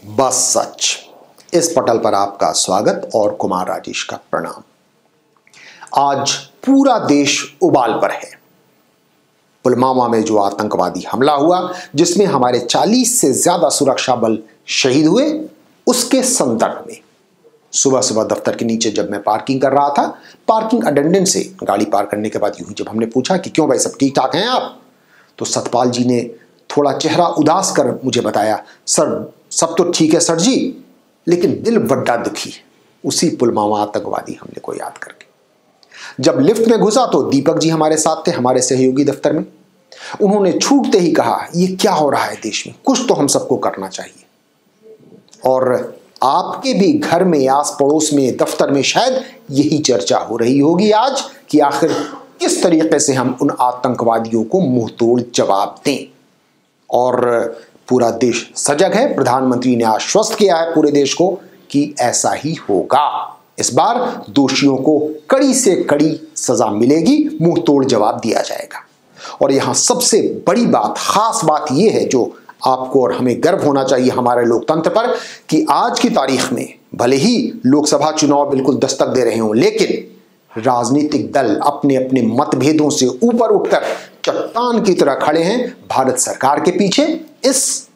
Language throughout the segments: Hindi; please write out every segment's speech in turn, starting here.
बस सच। इस पटल पर आपका स्वागत और कुमार राजेश का प्रणाम। आज पूरा देश उबाल पर है। पुलवामा में जो आतंकवादी हमला हुआ, जिसमें हमारे 40 से ज्यादा सुरक्षा बल शहीद हुए, उसके संदर्भ में सुबह सुबह दफ्तर के नीचे जब मैं पार्किंग कर रहा था, पार्किंग अटेंडेंट से गाड़ी पार करने के बाद यूं ही जब हमने पूछा कि क्यों भाई सब ठीक ठाक हैं आप, तो सतपाल जी ने थोड़ा चेहरा उदास कर मुझे बताया, सर सब तो ठीक है सर जी, लेकिन दिल बड़ा दुखी उसी पुलवामा आतंकवादी हमले को याद करके। जब लिफ्ट में घुसा तो दीपक जी हमारे साथ थे, हमारे सहयोगी दफ्तर में। उन्होंने छूटते ही कहा, ये क्या हो रहा है देश में, कुछ तो हम सबको करना चाहिए। और आपके भी घर में, आस पड़ोस में, दफ्तर में शायद यही चर्चा हो रही होगी आज कि आखिर किस तरीके से हम उन आतंकवादियों को मुंहतोड़ जवाब दें। और पूरा देश सजग है। प्रधानमंत्री ने आश्वस्त किया है पूरे देश को कि ऐसा ही होगा। इस बार दोषियों को कड़ी से कड़ी सजा मिलेगी, मुंह तोड़ जवाब दिया जाएगा। और यहां सबसे बड़ी बात, खास बात यह है जो आपको और हमें गर्व होना चाहिए हमारे लोकतंत्र पर, कि आज की तारीख में भले ही लोकसभा चुनाव बिल्कुल दस्तक दे रहे हों, लेकिन राजनीतिक दल अपने अपने मतभेदों से ऊपर उठकर चट्टान की तरह खड़े हैं भारत सरकार के पीछे। इस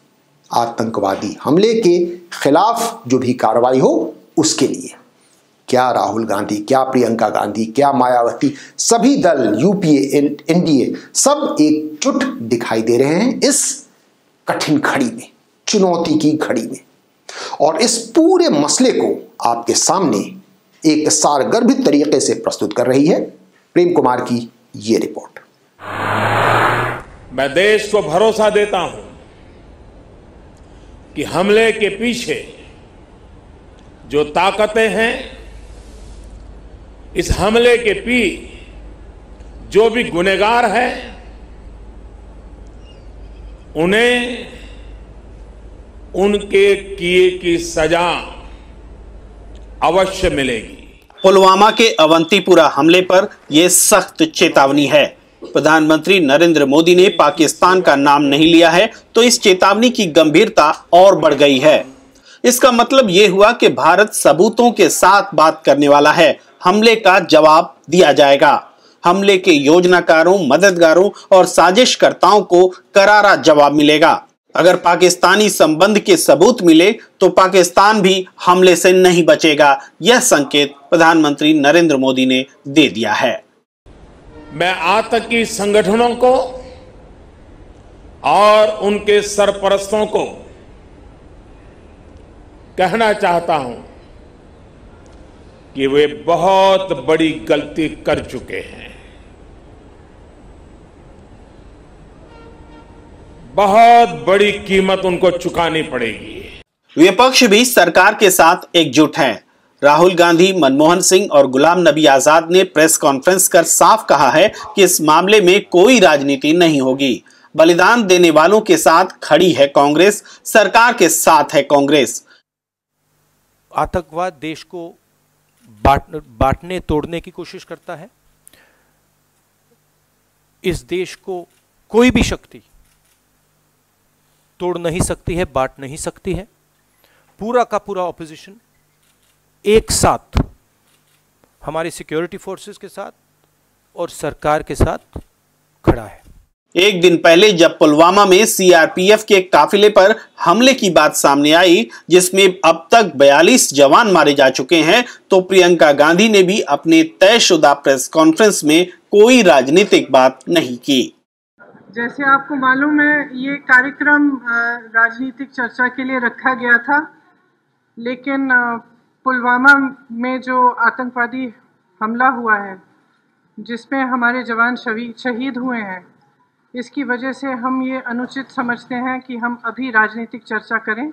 आतंकवादी हमले के खिलाफ जो भी कार्रवाई हो उसके लिए क्या राहुल गांधी, क्या प्रियंका गांधी, क्या मायावती, सभी दल, यूपीए, एनडीए, सब एकजुट दिखाई दे रहे हैं इस कठिन घड़ी में, चुनौती की घड़ी में। और इस पूरे मसले को आपके सामने एक सारगर्भित तरीके से प्रस्तुत कर रही है प्रेम कुमार की ये रिपोर्ट। मैं देश को भरोसा देता हूं कि हमले के पीछे जो ताकतें हैं, इस हमले के जो भी गुनहगार हैं, उन्हें उनके किए की सजा अवश्य मिलेगी। पुलवामा के अवंतीपुरा हमले पर यह सख्त चेतावनी है। प्रधानमंत्री नरेंद्र मोदी ने पाकिस्तान का नाम नहीं लिया है, तो इस चेतावनी की गंभीरता और बढ़ गई है। इसका मतलब यह हुआ कि भारत सबूतों के साथ बात करने वाला है। हमले का जवाब दिया जाएगा। हमले के योजनाकारों, मददगारों और साजिशकर्ताओं को करारा जवाब मिलेगा। अगर पाकिस्तानी संबंध के सबूत मिले तो पाकिस्तान भी हमले से नहीं बचेगा। यह संकेत प्रधानमंत्री नरेंद्र मोदी ने दे दिया है। मैं आतंकी संगठनों को और उनके सरपरस्तों को कहना चाहता हूं कि वे बहुत बड़ी गलती कर चुके हैं। बहुत बड़ी कीमत उनको चुकानी पड़ेगी। विपक्ष भी सरकार के साथ एकजुट है। राहुल गांधी, मनमोहन सिंह और गुलाम नबी आजाद ने प्रेस कॉन्फ्रेंस कर साफ कहा है कि इस मामले में कोई राजनीति नहीं होगी। बलिदान देने वालों के साथ खड़ी है कांग्रेस, सरकार के साथ है कांग्रेस। आतंकवाद देश को बांटने तोड़ने की कोशिश करता है। इस देश को कोई भी शक्ति तोड़ नहीं सकती है, बांट नहीं सकती है। पूरा का पूरा ऑपोजिशन एक साथ हमारी सिक्योरिटी फोर्सेस के साथ और सरकार के साथ खड़ा है। एक दिन पहले जब पुलवामा में सीआरपीएफ के काफिले पर हमले की बात सामने आई, जिसमें अब तक 42 जवान मारे जा चुके हैं, तो प्रियंका गांधी ने भी अपने तयशुदा प्रेस कॉन्फ्रेंस में कोई राजनीतिक बात नहीं की। जैसे आपको मालूम है, ये कार्यक्रम राजनीतिक चर्चा के लिए रखा गया था, लेकिन पुलवामा में जो आतंकवादी हमला हुआ है, जिसमें हमारे जवान शहीद हुए हैं, इसकी वजह से हम ये अनुचित समझते हैं कि हम अभी राजनीतिक चर्चा करें।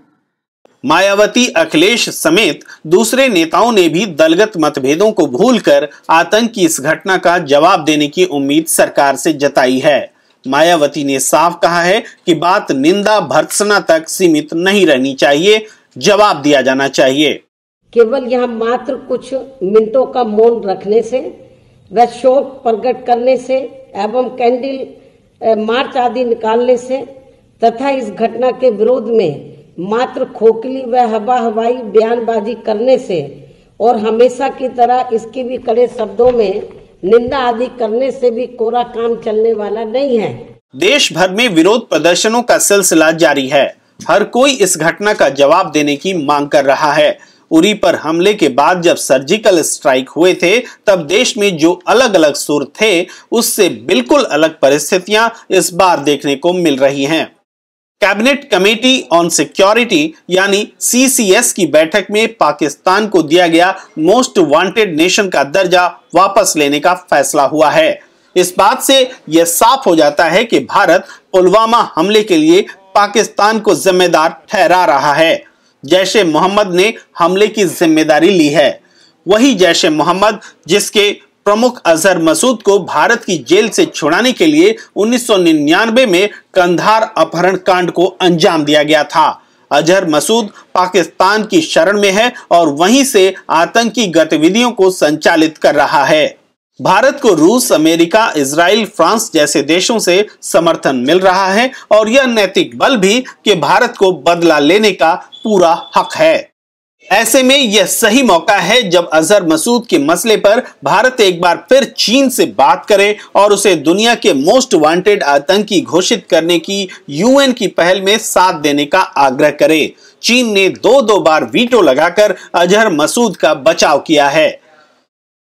मायावती, अखिलेश समेत दूसरे नेताओं ने भी दलगत मतभेदों को भूलकर आतंक की इस घटना का जवाब देने की उम्मीद सरकार से जताई है। मायावती ने साफ कहा है कि बात निंदा भर्त्सना तक सीमित नहीं रहनी चाहिए, जवाब दिया जाना चाहिए। केवल यहाँ मात्र कुछ मिनटों का मौन रखने से व शोक प्रकट करने से एवं कैंडल मार्च आदि निकालने से तथा इस घटना के विरोध में मात्र खोखली व हवाई बयानबाजी करने से और हमेशा की तरह इसकी भी कड़े शब्दों में निंदा आदि करने से भी कोरा काम चलने वाला नहीं है। देश भर में विरोध प्रदर्शनों का सिलसिला जारी है। हर कोई इस घटना का जवाब देने की मांग कर रहा है। उरी पर हमले के बाद जब सर्जिकल स्ट्राइक हुए थे, तब देश में जो अलग अलग सुर थे, उससे बिल्कुल अलग परिस्थितियां इस बार देखने को मिल रही हैं। कैबिनेट कमेटी ऑन सिक्योरिटी यानी CCS की बैठक में पाकिस्तान को दिया गया मोस्ट वांटेड नेशन का दर्जा वापस लेने का फैसला हुआ है। इस बात से यह साफ हो जाता है कि भारत पुलवामा हमले के लिए पाकिस्तान को जिम्मेदार ठहरा रहा है। जैश-ए मोहम्मद ने हमले की जिम्मेदारी ली है। वही जैश-ए मोहम्मद जिसके प्रमुख अजहर मसूद को भारत की जेल से छुड़ाने के लिए 1999 में कंधार अपहरण कांड को अंजाम दिया गया था। अजहर मसूद पाकिस्तान की शरण में है और वहीं से आतंकी गतिविधियों को संचालित कर रहा है। भारत को रूस, अमेरिका, इजराइल, फ्रांस जैसे देशों से समर्थन मिल रहा है और यह नैतिक बल भी कि भारत को बदला लेने का पूरा हक है। ऐसे में यह सही मौका है जब अजहर मसूद के मसले पर भारत एक बार फिर चीन से बात करे और उसे दुनिया के मोस्ट वांटेड आतंकी घोषित करने की UN की पहल में साथ देने का आग्रह करे। चीन ने दो बार वीटो लगाकर अजहर मसूद का बचाव किया है।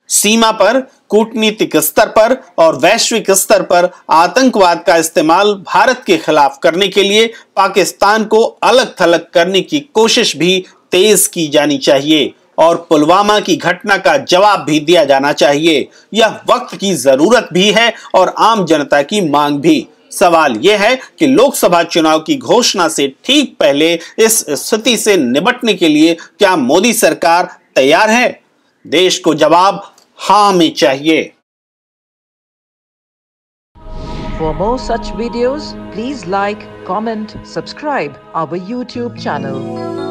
सीमा पर, कूटनीतिक स्तर पर और वैश्विक स्तर पर आतंकवाद का इस्तेमाल भारत के खिलाफ करने के लिए पाकिस्तान को अलग थलग करने की कोशिश भी तेज की जानी चाहिए और पुलवामा की घटना का जवाब भी दिया जाना चाहिए। यह वक्त की जरूरत भी है और आम जनता की मांग भी। सवाल यह है कि लोकसभा चुनाव की घोषणा से ठीक पहले इस स्थिति से निपटने के लिए क्या मोदी सरकार तैयार है? देश को जवाब हाँ में चाहिए। For more such videos, please like, comment, subscribe our YouTube channel.